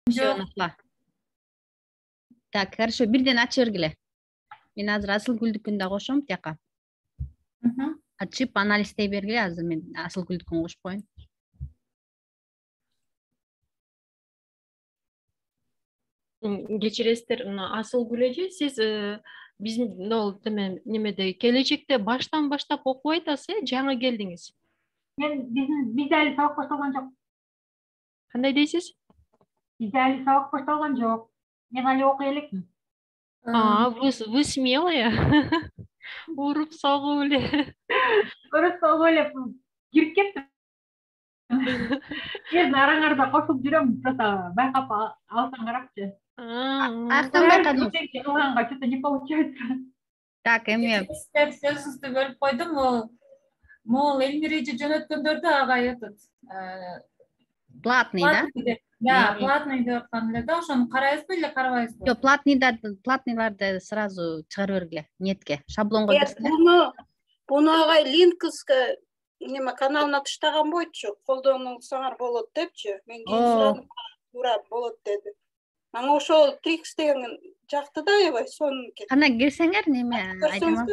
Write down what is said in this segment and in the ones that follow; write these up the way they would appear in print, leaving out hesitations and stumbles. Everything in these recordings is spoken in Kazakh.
Все, Жоқ. нашла. Так, хорошо, бирден ачы бергиле. Мен азыр асыл гүлдүкүн да кошом тияка. Ачып анализдей бергиле, азыр мен асыл гүлдүкүн кошуп коеюн. Кечиресиздер, Асыл Гүл эже, сиз биздин немеде келечекте баштан баштап окуп айтасыз, жаңы келдиңиз. Bizde әлі сабақ башталған жоқ. Кандай дейсиз? Bizde әлі сабақ башталған жоқ. Мен әлі оқи элекмин. Вы смелые. Уруп согуп эле. Көрөсү ойлоп кирип кеттим. Сиздин араңарда кошулуп жүрөм, просто байкап алсаң карапчы. Аяктан байкадым. Кылганга что-то не получается. Так, эми Сиздер сөзүңүздү бөлүп койдум. Могул Элмира эже жөнөткөндөрдү ага платный, да? Да, платный деп аткан эле да, ошону карайсызбы эле карабайсызбы? Жок, платныйларды сразу чыгарып бергиле, нетке, шаблонго кирсин. Буну агай Линкске неме каналына таштаган бойчу, колдонсоңар болот депчи. Мен кийин сурадым, туура болот деди. Аңа ошол Трикс деген жакты да аябай сонун экен. Кана кирсеңер, неме айтамын.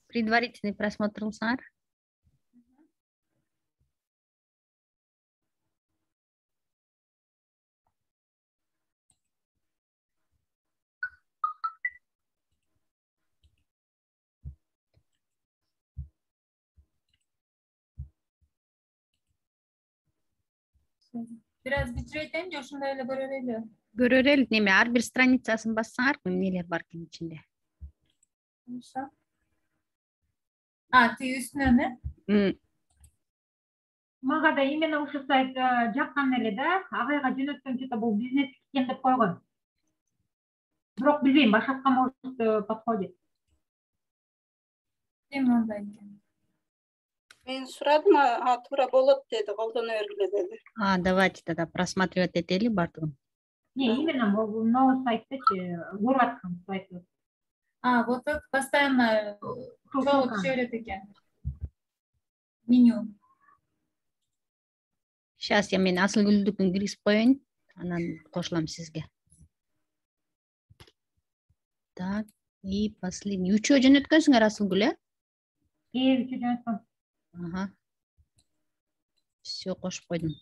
Предварительный просмотр кылсаңар. Бир аз кичирейтейин же ушундай эле көрө берели? Көрө берели, неме ар бир страницасын бассаңар, эмнелер бар экен ичинде. Тиги үстүнөн, Мага да именно ушу сайт жаккан эле да, агайга жөнөткөн что-то бул бизнес экен деп койгон. Бирок билбейм, башкача может подходит. Эми андай экен. Мен сурадым, туура болот деди, колдоно бергиле деди. Давайте тогда просматривать этели бардыгын. Не, именно новый сайттечи, көрүп аткан сайт. Вот это постоянно чогуу түшө берет экен. Меню. Сейчас я мен асыл гүлдүкүн киргизип коеюн, анан кошулам сизге. Так, и последний. Үчөө жөнөткөнсүңөр асыл гүл, Үчөө жөнөткөн. Все, кошуп койдум.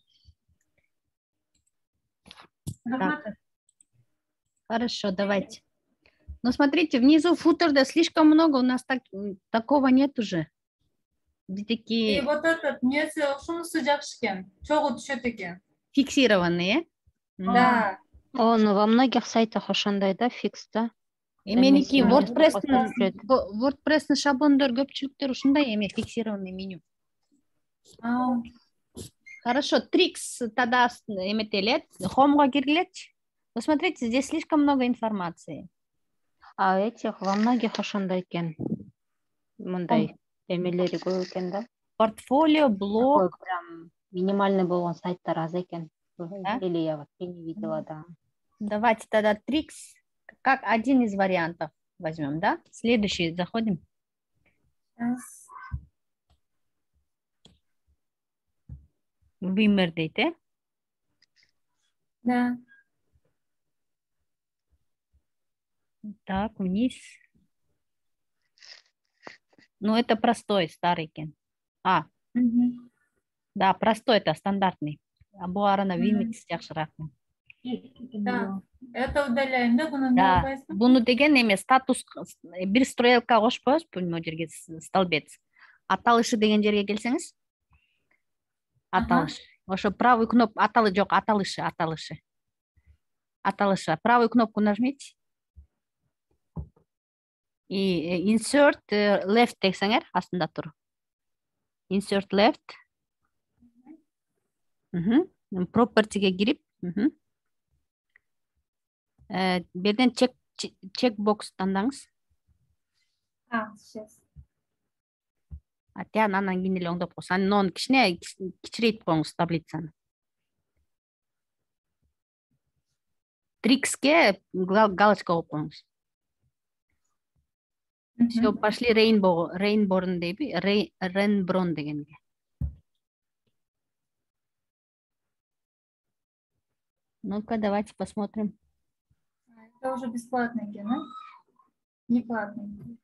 Хорошо, давайте. Но смотрите, внизу футерда слишком много, у нас такого нет уже. И вот этот несі ушунусу жакшы экен, чогуу түшөт экен. Фиксированные. Да. Он во многих сайтах ошондой да, фикс да. Эменики WordPress шаблондор көпчүлүктөр ушундай эме фиксированный меню. Хорошо, Трикс тогда эметелет, Home'га киргилечи. Посмотрите, здесь слишком много информации. Этих во многих ошондой экен. Мындай эмелери көп экен да. Портфолио, блог. Прям минимальный болгон сайттар аз экен. Или я вообще не видела, да. Давайте тогда Трикс как один из вариантов возьмем, да? Следующий заходим. Вимер дейте. Да. Так, вниз. Ну, это простой, старый кен. Да, простой, это стандартный. Бу арана Вимекс жакшыраак. Да. Это удаляем, да? Да. Буну деген эме статус бир стрелка кошпойсузбу бул жерге столбец. Аталышы деген жерге келсеңиз. Аталыш. Ошо правый кнопка аталы жок, аталышы. Аталышы. Правую кнопку нажмите. И insert left десеңер астында тур. Insert left. Property'ге кирип, берден чекбокс тандаңыз. Сейчас. Анан кийин эле оңдоп койсоң, анан кичирейтип коюңуз таблицаны. Трикске галочка коюп коюңуз. Все, пошли Рейнборн дейби, Ренброн дегенге. Ну-ка, давайте посмотрим. Это уже бесплатный ген, да? Не платный.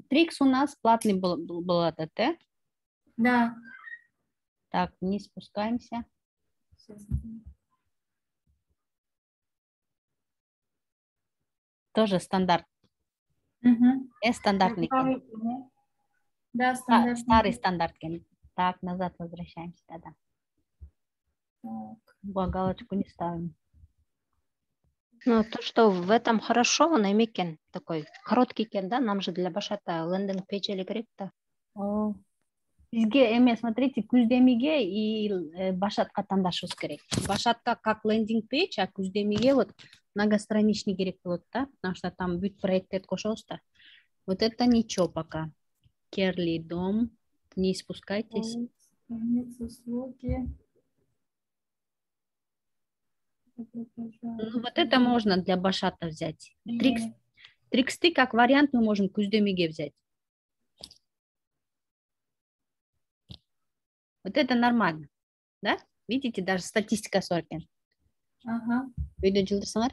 Трикс у нас платный был этот, да? Да. Так, вниз спускаемся. Сейчас. Тоже стандарт. Мгм. Стандартный ген. Да, стандартный. Старый стандарт ген. Так, назад возвращаемся, да. Так. Галочку не ставим. Ну, то, что в этом хорошо, он экен такой короткий кен, да, нам же для башата лендинг пейдж или керек-то. Бизге эме, смотрите, күздемиге и башатка тандашыбыз керек. Башатка как лендинг пейдж, а күздемиге вот многостраничный керек болот, да, потому что там бүт проекттерди кошобуз да. Вот это ничего пока. Керли дом, не спускайтесь. Конец услуги. Ну, вот это можно для башата взять. Триксты как вариант мы можем күздемиге взять. Вот это нормально, да? Видите, даже статистика соркен. Ага. Үйдө жылдырсаңар.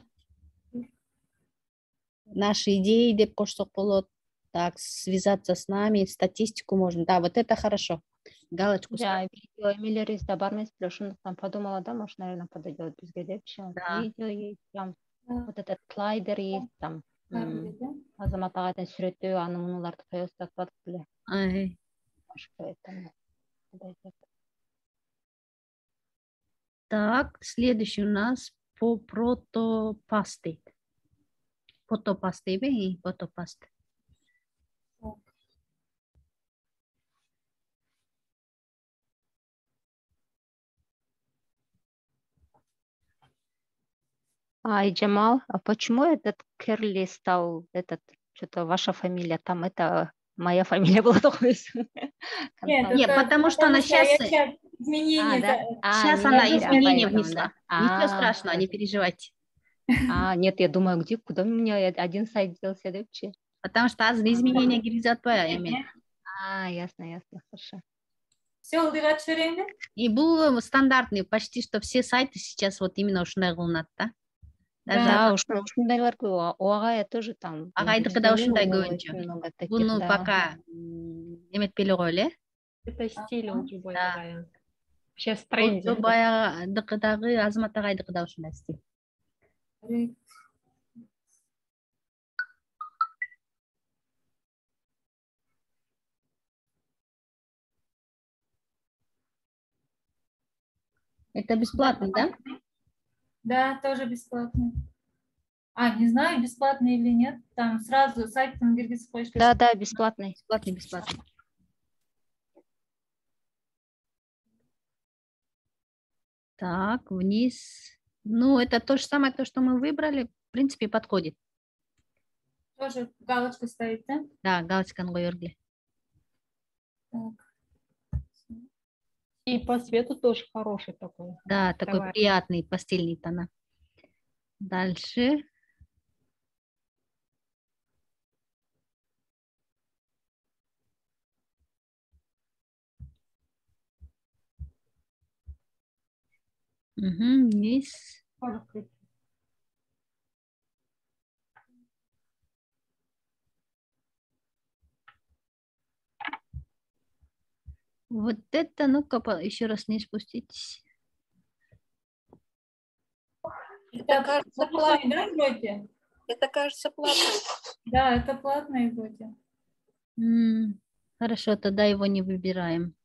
Наши идеи деп кошсок болот. Так, связаться с нами, статистику можем. Да, вот это хорошо. Галочку Да, видео эмилерис да бар эмес беле, ошондуктан подумала, да, может, наверное, подойдет бизге депчи. Да. Видео есть, там, вот этот слайдер есть, там, Азамат агайдын сүрөтү, аны мунуларды коебуз деп беле. Ай. Так, следующий у нас по протопасты. Фотопасты и фотопасты. И Джамал, а почему этот Керли стал этот, что-то ваша фамилия, там это моя фамилия была такой. Нет, потому что она сейчас... Изменения. Сейчас она изменения внесла. Ничего страшного, не переживайте. Нет, я думаю, куда у меня один сайт делся, депчи. Потому что азыр изменения киргизет эми. Ясно, хорошо. Все, улдырат жиберейин. И был стандартный, почти что все сайты сейчас вот именно ушундай кылынат, да? Да, ушундайлар көп. Агай тоже там. Агайдыкы да ушундай көбүнчө. Буну пока эметпей эле коелу, Это стиль уже Да. баягы. Сейчас тренде. Болсо баягыдыкы дагы Азамат агайдыкы да ушундай стиль. Это бесплатно, да? Да, тоже бесплатный. Не знаю, бесплатный или нет. Там сразу сайтом киргизип коюш керек. Да, бесплатный. Бесплатный. Так, вниз. Ну, это то же самое, то, что мы выбрали, в принципе, подходит. Тоже галочку ставить, да? Да, галочканы коёргиле. Так. И по свету тоже хороший такой. Да, такой Давай. приятный пастельный тона. Дальше. Вниз. Вот это, ну-ка, еще раз не спуститесь. Это кажется платный, да, вроде? Это кажется платным. Да, это платный вроде. Хорошо, тогда его не выбираем.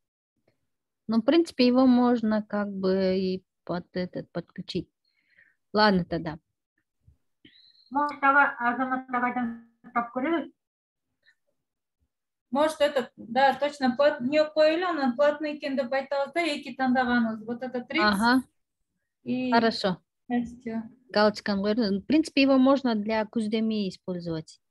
Но, в принципе, его можно как бы и подключить. Ладно тогда. Может, Азамат агайдан сұрап көрелік? Может, этот, да, точно, не коелу, он платный кен деп айтабыз да, эки тандаганыбыз. Вот это трикс. Ага, И хорошо. всё. Галочканы коёрдум. В принципе, его можно для күздеми использовать.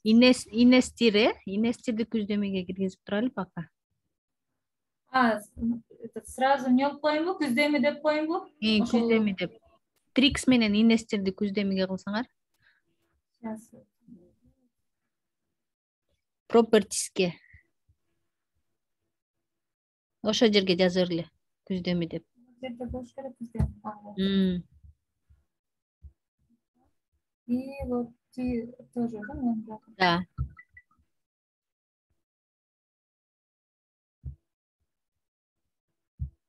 Инестирди күздемеге киргизип турайлы пока. Этот сразу не алып коюмбу, күздеми деп коюмбу? Күздеми деп. Трикс менен инестирди күздемеге кылсаңар. Пропертиске. Ошо жерге жазыр эле. Күздөмү деп. Где-то болуш керек бізде. И вот ты тоже, да, мына жака? Да.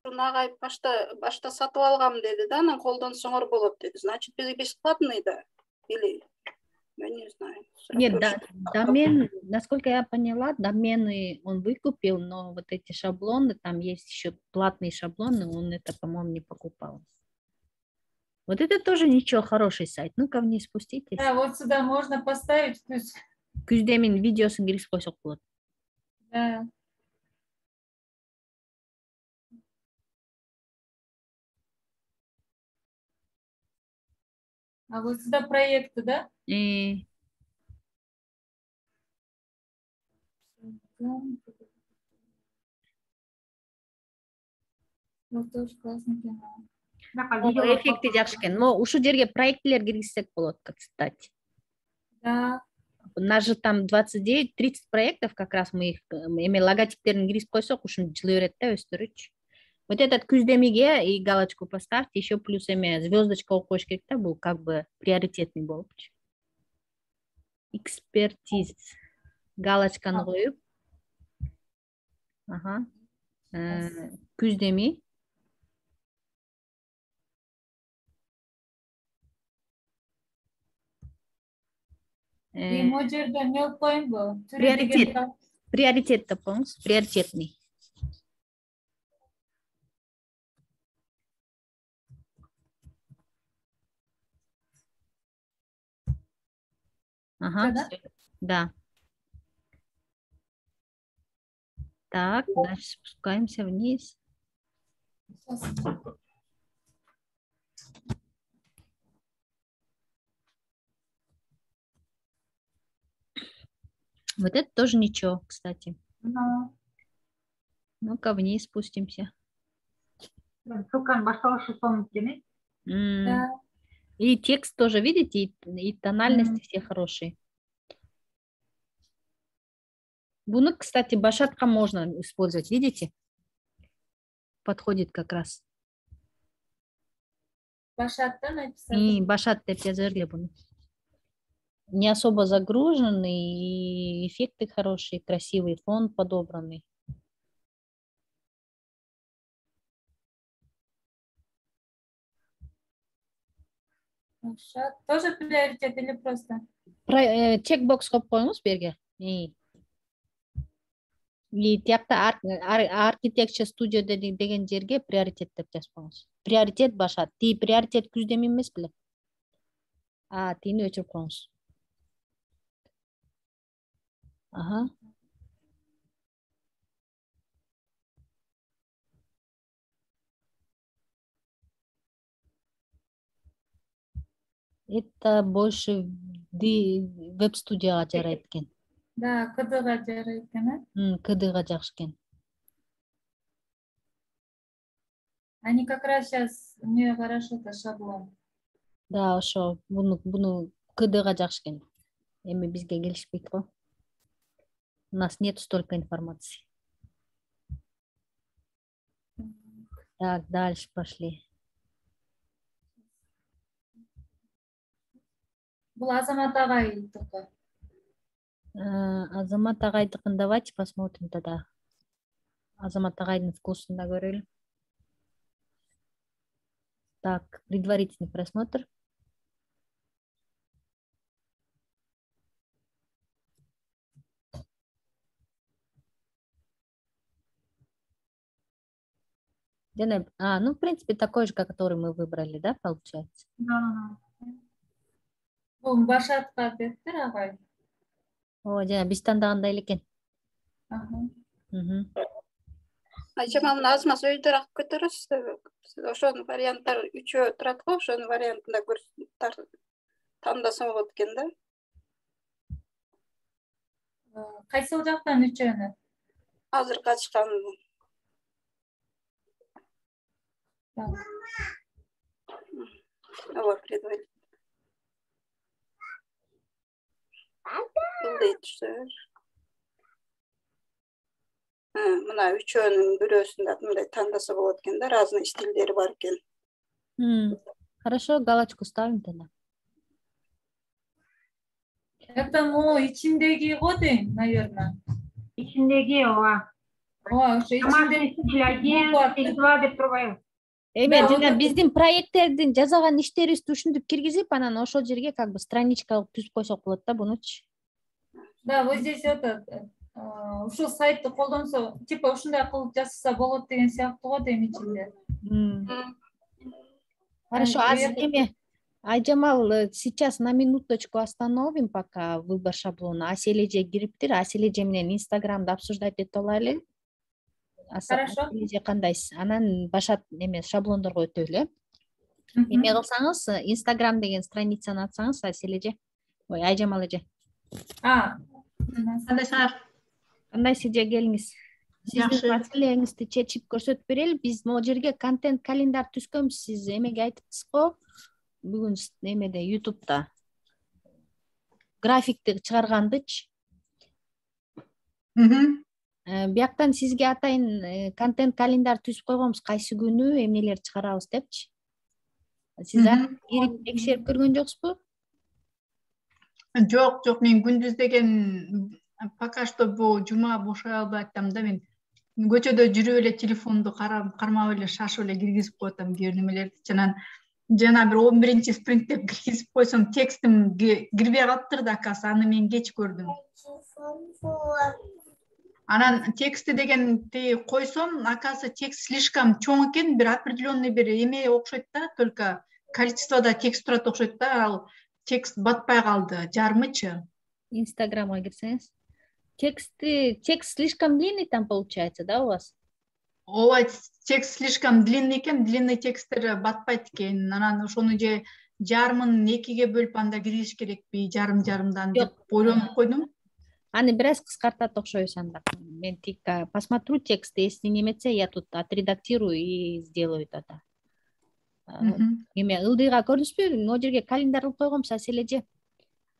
Агай башта сатып алгам деди да, анан колдонсоңор болот деди. Значит, бесплатный да? Или я не знаю. Нет, домен, насколько я поняла, домены он выкупил, но вот эти шаблоны, там есть еще платные шаблоны, он это, по-моему, не покупал. Вот это тоже ничего, хороший сайт. Ну-ка вниз спуститесь. Да, вот сюда можно поставить. Күздемин видеосын киргизип койсок болот. Да. А вот сюда проекты, да? Вот тоже классный кино. Эффекти жакшы экен. Но ушул жерге проектилер киргизсек болот, кстати. Да. У нас же там 29-30 проектов, как раз мы их логотиптерин киргизип койсок, ушуну жылы берет да өстөрүчү. Вот этот күздемиге и галочку поставьте, еще плюс звездочка коюш керек да, бул как бы приоритетный болупчу. Экспертиз. Галочканы коюп. Ага. Күздеми. Могу жерде не алып коеюнбу? Приоритет. Приоритет деп коюңуз. Приоритетный. Ага, да. Так, дальше спускаемся вниз. Вот это тоже ничего, кстати. Ну-ка вниз спустимся. И текст тоже, видите, и тональности все хорошие. Буну, кстати, башатка можно использовать, видите? Подходит как раз. Башатта написать? И башат деп жазыр эле буну. Не особо загруженный, и эффекты хорошие, красивый фон подобранный. Башат тоже приоритет или просто? Чекбокс коюп коюңуз берге. И тиякта архитектура студио деген жерге приоритет деп жазып коюңуз. Приоритет башат. Ти приоритет күздеми эмес беле? Тийини өчүрүп коюңуз. Ага. Это больше веб-студияга жарайт экен. Да, КДга жарайт экен, э? КДга жакшы экен. Они как раз сейчас мне хорошо это шаблон. Да, ошо буну КДга жакшы экен. Эми бизге келишпейт го. У нас нет столько информации. Так, дальше пошли. Бул Азамат агай только. Азамат агайдыкын давайте посмотрим тогда. Азамат агайдын вкусун да көрөлү. Так, предварительный просмотр. Ну, в принципе, такой же, который мы выбрали, да, получается? Да. Бул башатка дептир агай. Жана биз тандагандай эле экен. Айчама мына азмаз өйдөрак көтөрөсүз. Ошонун варианттары үчөө турат го, ошонун вариантында тандаса болот экен да. Кайсыл жактан үчөөнү? Азыркы ачкан. Ооба, предварительно. мына үчөөнүн бирөөсүндө мындай тандаса болот экен да, разный стилдери бар экен. Хорошо, галочку ставим тогда. Это içindeki го дейм, наверное. Ичиндеги ооба. Ооба, ошо Домашний стиль 1, стиль 2 деп турбайбы? Эме Да, жана вот биздин проекттердин жасаган иштерибизди ушинтип киргизип, анан ошол жерге как бы страничка кылып түзүп койсок болот да бунучу. Да, вот здесь ушул сайтты колдонсо, типа ушундай кылып жасаса болот деген сыяктуу го дейм ичинде. Хорошо, эме Айжамал, сейчас на минуточку остановим пока выбор шаблона. Асележе кириптир, Асележе менен Инстаграмда обсуждать этип алайлы. Хорошо. Асележе кандайсыз? Анан башка эме шаблондорго өтөлү. Эме кылсаңыз, Инстаграм деген страницаны ачсаңыз, Асележе. Ой, Айжамал эже. Кандайсыз эже, келиңиз. Сиздин маселеңизди чечип көрсөтүп берели. Биз могу жерге контент календар түзгөнбүз. Сиз эмеге айтыпсыз го? Бүгүн эмеде YouTube'да графикти чыгаргандычы. Бияктан сизге атайын контент календар түзүп койгонбуз, кайсы күнү эмнелер чыгарабыз депчи. Сиз кирип текшерип көргөн жоксузбу? Жок, мен күндүз деген пока что бул жума бошой албай атам да, мен көчөдө жүрүп эле телефонду кармап эле шашып эле киргизип коет атам кээ бир немелерди. Жана бир 11-чи спринт деп киргизип койсом, текстим кирбей калыптыр да, акасы аны мен кеч көрдүм. Анан тексти дегенди койсом, акасы текст слишком чоң экен, бир определенный бир эме окшойт да, только количествода текст турат окшойт да, ал текст батпай калды, жарымычы. Инстаграмга кирсеңиз. Текст слишком длинный там получается, да, у вас? Ооба, текст слишком длинный экен, длинный тексттер батпайт экен. Анан ошону же жарымын 2ге бөлүп анда киргизиш керекпи, жарымдан деп ойлонуп койдум. Аны бир аз кыскартат окшойбуз анда. Мен тик посмотрю текст, если не эметсе, я тут отредактирую и сделаю тогда. Эме ылдыйга көрдүңүзбү? Могу жерге календар кылып койгонбуз, Асележе.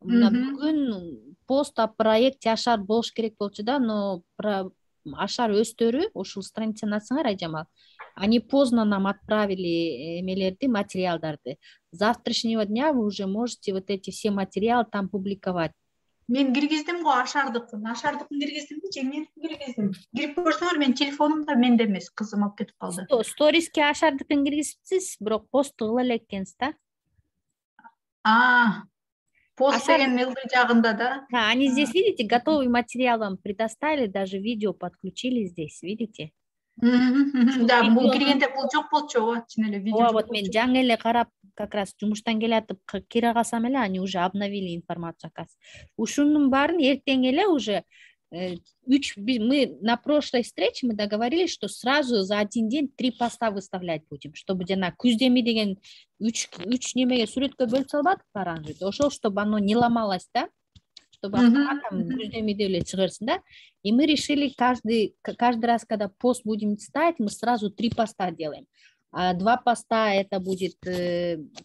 Мына бүгүн пост о проекте Ашар болуш керек болчу да, но Ашар өстөрү ушул страницаны ачсаңар, Айжамал. Они поздно нам отправили эмелерди, материалдарды. С завтрашнего дня вы уже можете вот эти все материалы там публиковать. Мен киргиздим го Ашардыкын киргиздимби, жеңненкин киргиздим. Кирип көрсөңөр, менин телефонумда менде эмес, кызым алып кетип калды. Сториске Ашардыкын киргизипсиз, бирок пост кыла элек экенсиз да. Пост деген ылдый жагында да. Они здесь, видите, готовый материал вам предоставили, даже видео подключили здесь, видите? Да, бул киргенде бул жок болчу, чын эле видео. Вот мен жаңы эле карап, как раз жумуштан келатып кире калсам эле, они уже обновили информацию, оказывается. Ушунун баарын эртең эле уже мы на прошлой встрече мы договорились, что сразу за один день 3 поста выставлять будем, чтобы жана күздеми деген 3 немеге сүрөткө бөлүп салбадык оранжевый, ошол, чтобы оно не ломалось, да, чтобы автоматом күздеми деп эле чыгырсын, да. И мы решили каждый раз, когда пост будем ставить, мы сразу 3 поста делаем. 2 поста это будет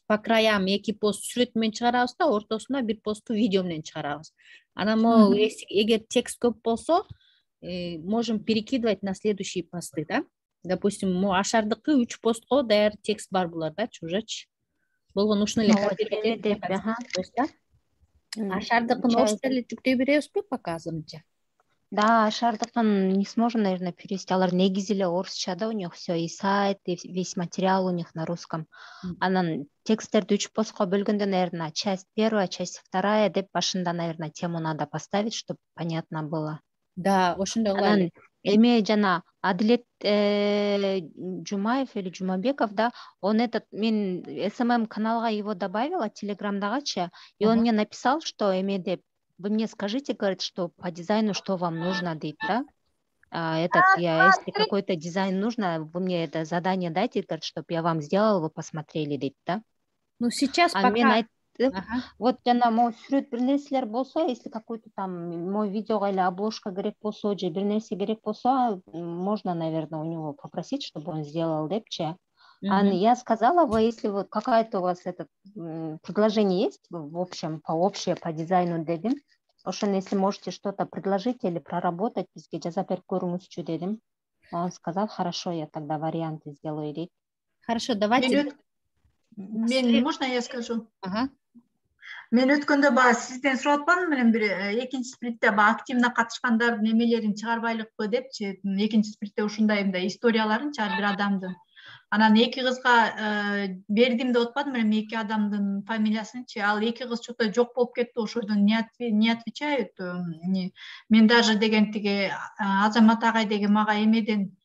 по краям 2 пост сүрөт менен чыгарабыз да, ортосуна 1 посту видео менен чыгарабыз. Анан эгер текст көп болсо, можем перекидывать на следующие посты, да. Допустим, Ашардыкы 3 постко даяр текст бар булар да, чужачы. Болгон ушуну эле Ашардыкын орусча эле жүктөй беребизби пока азырынча? Да, Ашардыкын не сможем, наверное, перевести. Алар негизи эле орусча, да, у них все, и сайт, и весь материал у них на русском. Анан тексттерди 3 постко бөлгөндө, наверное, часть 1, часть 2 деп башында, наверное, тему надо поставить, чтобы понятно было. Да, ошондой кылалы. Эме жана Адилет Жумаев или Жумабеков, да, он мен СММ каналга его добавила, телеграмдагачы, и он мне написал, что эмеде, вы мне скажите, говорит, что по дизайну, что вам нужно, дейт, да? Если какой-то дизайн нужно, вы мне это задание дайте, говорит, чтобы я вам сделал, вы посмотрели, дейт, да? Ну, сейчас пока... Вот жана могу сүрөт бир нерселер болсо, если какой-то там мой видеого или обложка керек болсо, же бир нерсе керек болсо, можно, наверное, у него попросить, чтобы он сделал депче. Я сказала, если вот какая-то у вас предложение есть, в общем, по дизайну дедим, ошону если можете что-то предложить или проработать бизге жаза берип көрүңүзчү дедим. Он сказал, хорошо, я тогда варианты сделаю дейт. Хорошо, давайте. Мен можно я скажу? Ага. Мен өткөндө баягы сизден сурап атпадым белем бир экинчи сплитте баягы активно катышкандардын эмелерин чыгарбайлыкпы депчи. Экинчи сплитте ушундай мындай историяларын чыгар бир адамдын. Анан эки кызга бердим деп атпадым белем эки адамдын фамилиясынчы. Ал эки кыз что-то жок болуп кетти, ошойдон не отвечают. Мен даже деген тиги Азамат агай деген мага эмеден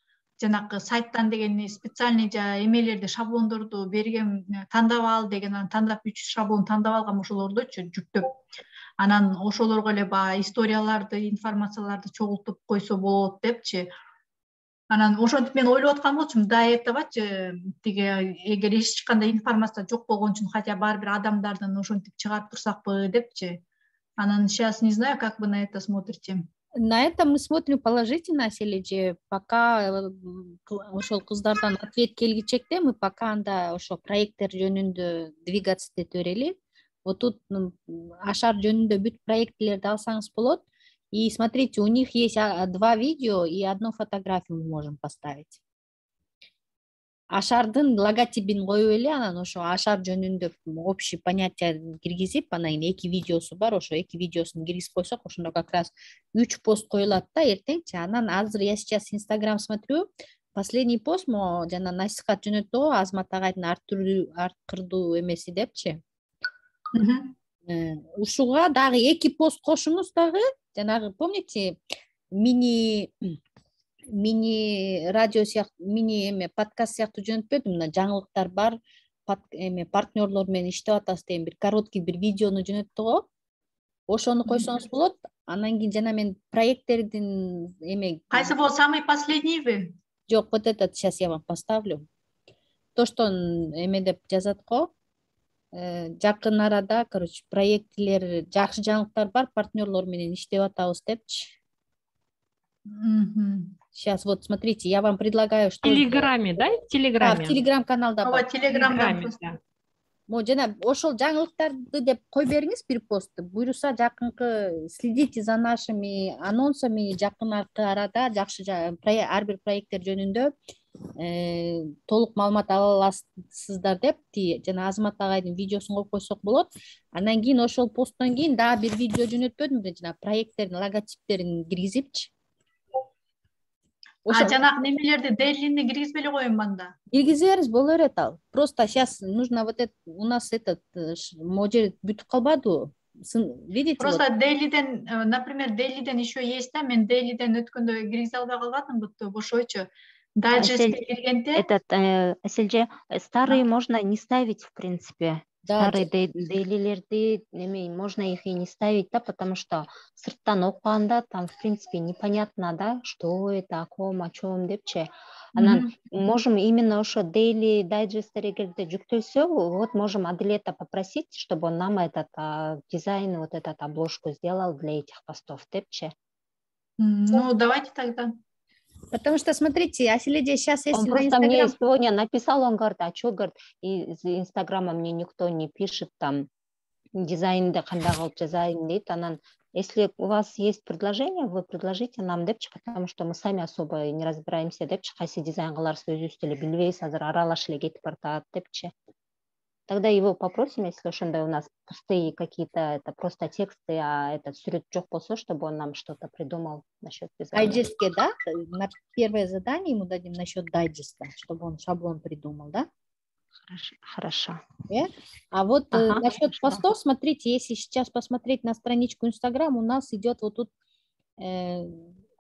жанагы сайттан деген специальный эмелерди шаблондорду берген, тандап ал деген, анан тандап 3 шаблон тандап алгам ошолордучу жүктөп. Анан ошолорго эле баягы историяларды, информацияларды чогултуп койсо болот депчи. Анан ошентип мен ойлоп аткан болчумун, да этабачы тиги эгер эч кандай информация жок болгон үчүн хотя бир бир адамдардын ошентип чыгарып турсакпы депчи. Анан сейчас не знаю, как вы на это смотрите. На это мы смотрим положительно, сележе. Пока ошол кыздардан ответ келгичекте мы пока анда ошо проекттер жөнүндө двигаться этип берели. Вот тут ашар жөнүндө бүт проектлерди алсаңыз болот. И смотрите, у них есть 2 видео и 1 фотографию мы можем поставить. Ашардын логотипин коюп эле, анан ошо ашар жөнүндө общий понятие киргизип, анан кийин 2 видеосу бар, ошо 2 видеосун киргизип койсок, ошондо как раз 3 пост коюлат да эртеңчи. Анан азыр я сейчас Instagram смотрю, последний пост мо жана насихат жөнөттү, Азмат агайдын арткырдуу эмеси депчи. Ушуга дагы 2 пост кошуңуз дагы, жанагы помните, мини радио сыяктуу, мини подкаст сыяктуу жөнөтпөдүм, мына жаңылыктар бар, партнерлор менен иштеп атабыз деген бир короткий бир видеону жөнөттү го. Ошону койсоңуз болот. Анан кийин жана мен проекттердин Кайсы бул самый последнийби? Жок, вот этот сейчас я вам поставлю. То, что деп жазат го. Жакын арада, короче, проекттер, жакшы жаңылыктар бар, партнерлор менен иштеп атабыз депчи. Сейчас вот смотрите, я вам предлагаю, что... В Телеграме, да? В Телеграме. В Телеграм-каналда бар. В Телеграме. Жана ошол жаңылыктарды деп кой бериңиз бир постты. Буюрса жакынкы следите за нашими анонсами, жакын арада жакшы ар бир проекттер жөнүндө толук маалымат ала аласыздар деп жана Азамат агайдын видеосун коюп койсок болот. Анан кийин ошол посттон кийин дагы бир видео жөнөтпөдүм, жана проекттердин логотиптерин киргизипчи. Жанагы немелерди Дейлини киргизбей эле коеюн анда. Киргизебиз боло берет ал. Просто сейчас нужно вот это, у нас этот могер бүтүп калбадыбы? Видите? Просто Дейлиден, например, Дейлиден еще есть, да, мен Дейлиден өткөндө киргизе албай калбадым, ошойчу. Дайджестке киргенде. Этот, Аселже, старые можно не ставить, в принципе. Старые дейлилерди, можно их и не ставить, да, потому что сырттан окуганда там, в принципе, непонятно, да, что это, о чем депче. Анан можем именно ошо дейли дайджестерегерди жүктөлсө, вот можем Аделета попросить, чтобы он нам этот дизайн, вот этот обложку сделал для этих постов депче. Ну, давайте тогда. Потому что, смотрите, Аселеде сейчас если он просто мне сегодня написал, он говорит, а что, говорит, из Инстаграма мне никто не пишет там дизайнды кандай кылып жазайын дейт. Анан, если у вас есть предложение, вы предложите нам депчи, потому что мы сами особо не разбираемся депчи, кайсы дизайн кыларбыз өзүбүз деле билбейбиз, азыр аралаш эле кетип баратат депчи. Тогда его попросим, если ошондой у нас пустые какие-то, это просто тексты, а этот сүрөт жок болсо, чтобы он нам что-то придумал насчет дизайна. Дайджестке, да? На первое задание ему дадим насчет дайджеста, чтобы он шаблон придумал, да? Хорошо. А вот насчет постов, смотрите, если сейчас посмотреть на страничку Инстаграм, у нас идет вот тут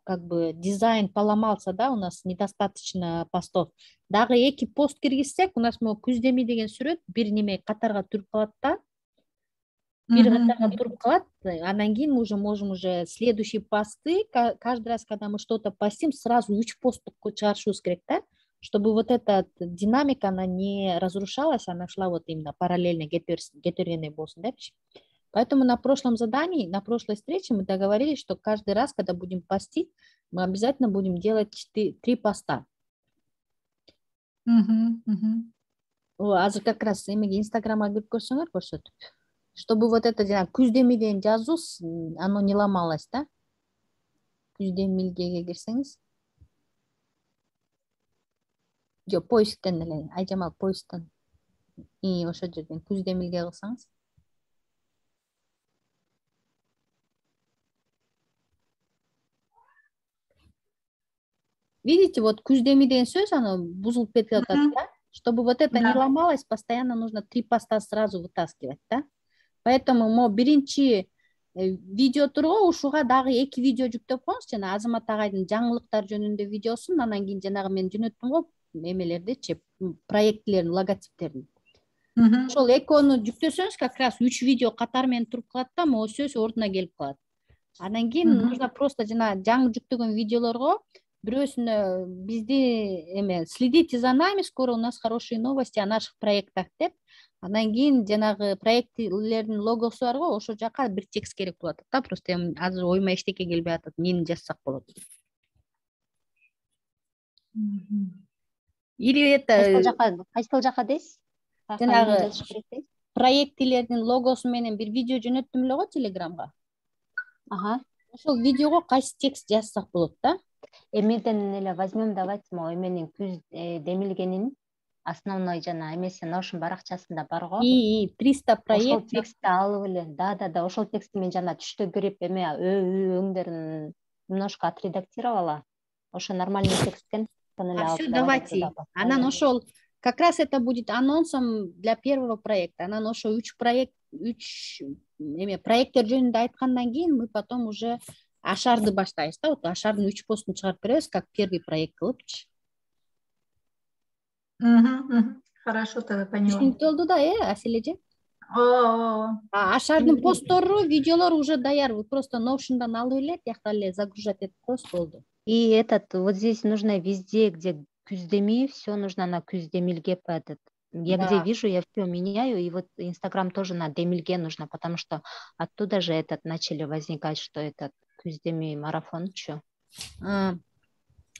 как бы дизайн поломался, да, у нас недостаточно постов. Дагы эки пост киргизсек, у нас күздеми деген сүрөт бир неме катарга туруп калат да. Бир катарга туруп калат. Анан кийин мы уже можем уже следующие посты, каждый раз, когда мы что-то постим, сразу 3 постты чыгарышыбыз керек, да, чтобы вот эта динамика, она не разрушалась, она шла вот именно параллельно кетергендей болсун депчи. Поэтому на прошлом задании, на прошлой встрече мы договорились, что каждый раз, когда будем постить, мы обязательно будем делать 3 поста. Азыр как раз эмеге Инстаграмга кирип көрсөңөр көрсөтүп. Чтобы вот это жана күздемиден жазуу, оно не ломалось, да? Күздемилгеге кирсеңиз. Жок, поисктен эле, Айжамал поисктен. Ошол жерден күздемилге кылсаңыз. Видите, вот күздеми деген сөз, оно бузулуп кетип атат, да? Чтобы вот это не ломалось, постоянно нужно 3 поста сразу вытаскивать, да? Поэтому мо биринчи видео турго ушуга дагы 2 видео жүктөп коюңуз, жана Азамат агайдын жаңылыктар жөнүндө видеосун, анан кийин жанагы мен жөнөттүм го эмелердичи, проектилердин, логотиптерин. Ошол экөөнү жүктөсөңүз, как раз 3 видео катар менен туруп калат да, могу сөз ордуна келип калат. Анан кийин нужно просто жана жаңы жүктөгөн видеолорго бирөөсүнө бизди следите за нами, скоро у нас хорошие новости о наших проектах деп, анан кийин жанагы проектлердин логосу бар го, ошол жака бир текст керек болот да, просто азыр оюма эчтеке келбей атат, эмнени жазсак болот. Или это кайсыл жака дейсиз? жанагы проектилердин логосу менен бир видео жөнөттүм эле го Телеграмга. Ошол видеого кайсы текст жазсак болот да? Эмеден эле возьмем, давайте могу эменин күз демилгенин основной жана эмеси Notion баракчасында бар го. 300 проект. Ошол текстти алып эле, да, ошол текстти мен жана түштө кирип эме өңдөрүн немножко отредактировала. Ошо нормальный тексткен. Все, давайте. Анан ошол как раз это будет анонсом для первого проекта. Анан ошо 3 проекттер жөнүндө айткандан кийин мы потом уже ашарды баштайбыз да. Вот ашардын 3 постун чыгарып беребиз, как первый проект кылыпчы. Хорошо, тогда поняла. Түшүнүктүү болду да, Асележе? Ашардын посттору, видеолор уже даяр. Вы просто Notion'дан алып эле, тиякта эле загружать этип коесуз болду. И вот здесь нужно везде, где күздеми, все нужно на күздемилге этот. Я где вижу, я все меняю, и вот Инстаграм тоже на демилге нужно, потому что оттуда же начали возникать, что этот күздеми марафон, что.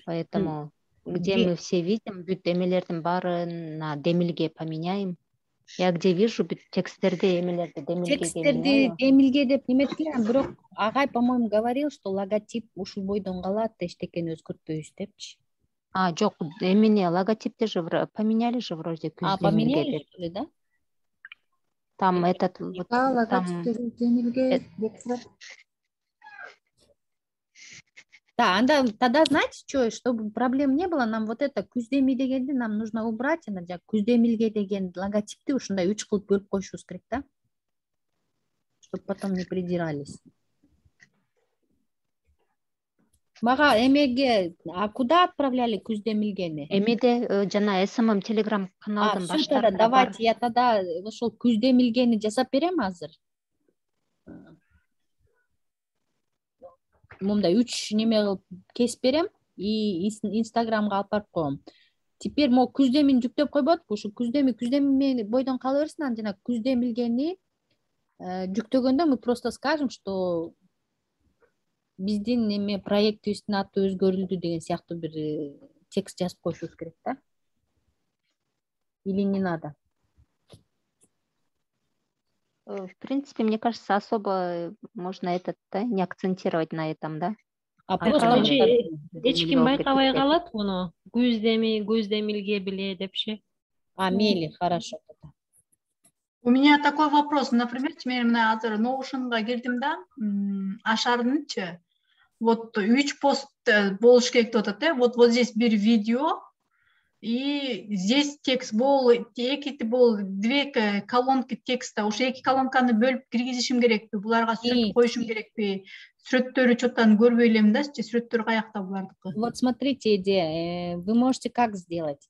Поэтому где мы все видим, бүт эмелердин баарын на демилге поменяем. Я где вижу, тексттерди эмелерди демилге. Тексттерди демилге деп неметкен, бирок агай, по-моему, говорил, что логотип ушул бойдон калат, эчтекени өзгөртпөйбүз депчи. Жок, эмне логотипти же поменяли же вроде күздемилге. Поменяли что ли, да? Там этот вот там. Да, тогда знаете что, чтобы проблем не было, нам вот это күздеми дегенди нам нужно убрать, ана күздемилге деген логотипти ушундай 3 кылып бөлүп коюшубуз керек да, чтобы потом не придирались. Мага эмеге, куда отправляли күздемилгени? Эмеде жана SMM Telegram каналдын баштарында. Давайте я тогда ошол күздемилгени жасап берем азыр. Мындай 3 неме кылып кесип берем и Инстаграмга алып барып коем. Теперь мо күздемини жүктөп койбодук, ушу күздеми бойдон кала берсин, анан жана күздемилгени жүктөгөндө мы просто скажем, что биздин эме проектибиздин аты өзгөрүлдү деген сыяктуу бир текст жазып коюшубуз керек да? Или не надо? В принципе, мне кажется, особо можно не акцентировать на этом, да? Просто эч ким байкабай калат муну. Күздемилге биле депчи. Мели, хорошо. У меня такой вопрос. Например, мен мына азыр Notion'га кирдим да, ашардынчы. Вот 3 пост болуш керек деп атат, вот здесь бир видео, и здесь текст бол, 2 колонки текста. Ушу 2 колонканы бөлүп киргизишим керекпи? Буларга сүрөт коюшум керекпи? Сүрөттөрү чоттан көрбөй элем да, сүрөттөр каякта булардыкы? Вот смотрите, идея. Вы можете как сделать?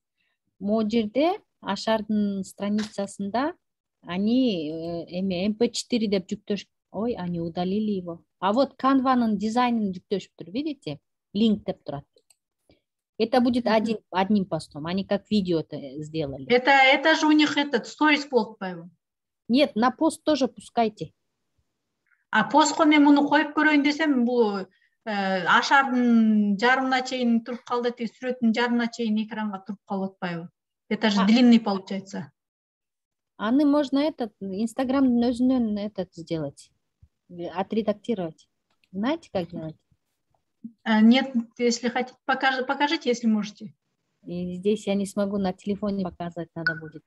Могу жерде ашардын страницасында они MP4 деп жүктөш. Ой, они удалили его. А вот Canva'нын дизайнын жүктөшүптүр, видите? Линк деп турат. Это будет одним постом, они как видео сделали. Это же у них сторис болуп атпайбы? Нет, на пост тоже пускайте. Постко мен муну коюп көрөйүн десем, бул ашардын жарымына чейин туруп калды, сүрөттүн жарымына чейин экранга туруп калып атпайбы? Это же длинный получается. Аны можно этот Инстаграмдын өзүнөн этот сделать, отредактировать. Знаете, как делать? Нет, если хотите, покажите, если можете. И здесь я не смогу на телефоне показать, надо будет.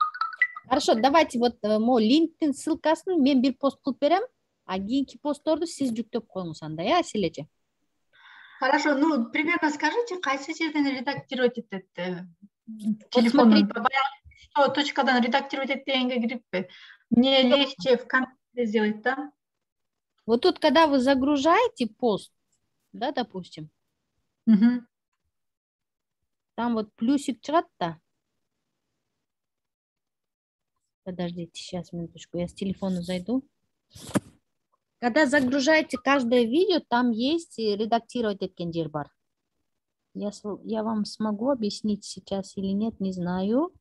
Хорошо, давайте вот мо линктин ссылкасын мен бир пост кылып берем, а кийинки постторду сиз жүктөп коюңуз анда, Асележе. Хорошо, ну, примерно скажите, кайсы жерден редактировать этет смотрите. телефон? Что точкадан редактировать это дегенге кириппи? Мне легче в компьютере сделать, да? Вот тут, когда вы загружаете пост, да, допустим, Мгм. там вот плюсик чыгат-то. Подождите, сейчас, минуточку, я с телефона зайду. Когда загружаете каждое видео, там есть редактировать эткен жер бар. Я вам смогу объяснить сейчас или нет, не знаю.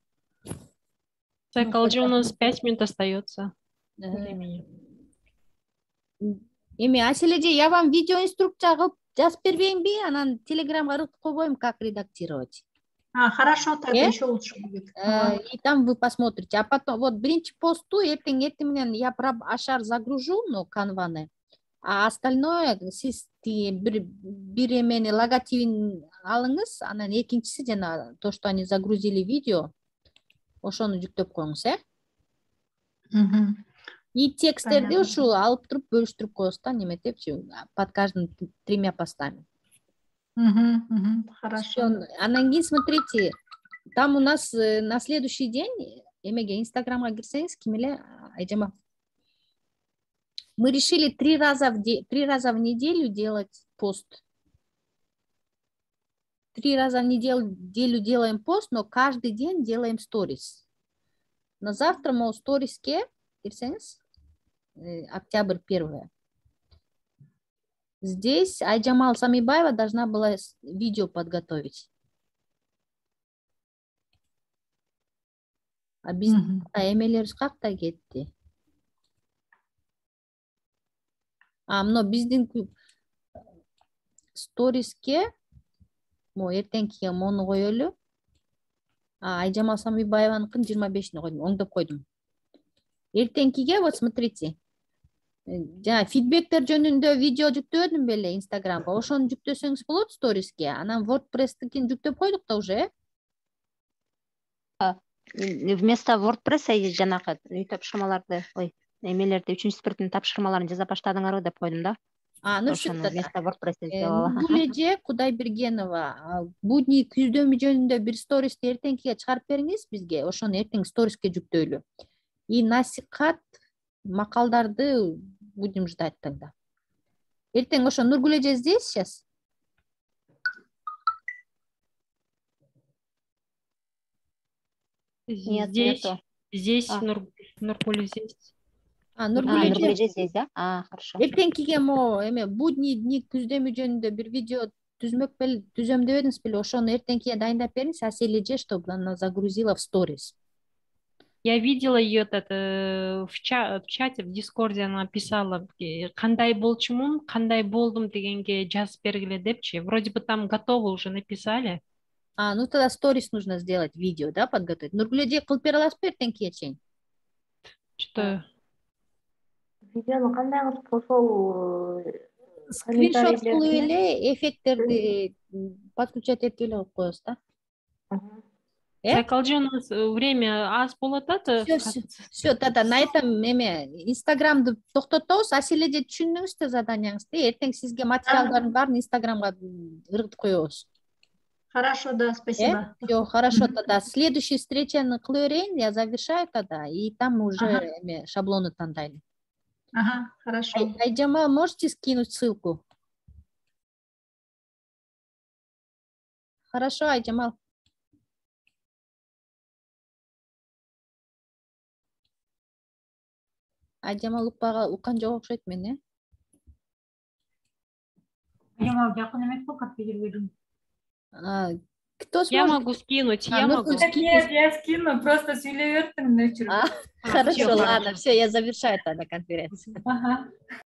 Сайкалжи, у нас 5 минут остается Э, времени. Эми, Асележе, я вам видеоинструкция кылып жазып бербейинби? Анан телеграмга ыргытып койбойм, как редактировать. Хорошо, тогда еще лучше будет. И там вы посмотрите. А потом, вот биринчи посту эртең менен я ашар загружу, но канваны. А остальное сиз бир эмени логотипин алыңыз, анан экинчиси жана то, что они загрузили видео, ошону жүктөп коюңуз, Мгм. И тексттерди Понятно. ушул алып туруп бөлүштүрүп коесуз да, неметипчи, под каждым 3 постами. Мгм, мгм. Хорошо. Анан кийин смотрите, там у нас на следующий день, эмеге Инстаграмга кирсеңиз, ким эле Айжама, мы решили 3 раза в неделю делать пост. 3 раза в неделю делаем пост, но каждый день делаем сторис. На завтра мы сториске кирсеңиз, октябрь 1. Здесь Айжамал Самибаева должна была видео подготовить. А биздин эмелерибиз какта кетти? Мына биздин сториске эртеңкиге мону коелу. Айжамал Самибаеваныкын 25-ине койдум, оңдоп койдум. Эртеңкиге вот смотрите. Жана фидбектер жөнүндө видео жүктөдүм беле Инстаграмга. Ошону жүктөсөңүз болот сториске. Анан WordPress-тикин жүктөп койдук да уже. Вместо WordPress жанагы үй тапшырмаларды, эмелерди 3-сыныптын тапшырмаларын жаза баштадыңарбы деп койдум да. Ну Ошону что вместо WordPress сделала. Нургулеже Кудайбергенова, будни күздөмү жөнүндө бир стористи эртеңкиге чыгарып бериңиз бизге. Ошону эртең сториске жүктөйлү. И насихат макалдарды будем ждать тогда. Эртең ошо Нургулеже здесь сейчас? Нет, Здесь, нету. здесь, А. Нургуль здесь. Нургулеже Нургулеже здесь, да? Хорошо. эртеңкиге будни дни күздөмү жөнүндө бир видео түзөм дебедиңиз беле? Ошону эртеңкиге дайындап бериңиз, Асележе, чтобы она загрузила в сторис. Я видела ее в чате, в Дискорде она писала, кандай болчумун, кандай болдум дегенге жазып бергиле депчи. Вроде бы там готово уже написали. Ну тогда сторис нужно сделать, видео, да, подготовить. Нургулеже кылып бере аласызбы эртеңкиге чейин? Что? Видеону кандай кылып ошол Скриншот кылып эле эффекттерди подключать этип эле кылып коесуз да. Сайкалжи, у нас время аз болот да. Все, тогда на этом Инстаграмды токтотобуз. Асележе түшүндүңүздү заданияңызды. Эртең сизге материалдардын баарын Инстаграмга ыргытып коебуз. Хорошо, да, спасибо. Все, хорошо, тогда следующую встречаны кыла берейин, я завершаю тогда, и там уже шаблоны тандайлы. Ага, хорошо. Айжамал, можете скинуть ссылку? Хорошо, Айжамал. Айжамал уккан жок окшойт мени. Айжамал жакын эмес го кафедерге. Кто сможет? Я могу скинуть, я могу. Нет, я скину, просто сөйлей бердің, өчіріп. Хорошо, ладно, все, я завершаю тогда конференцию. Ага.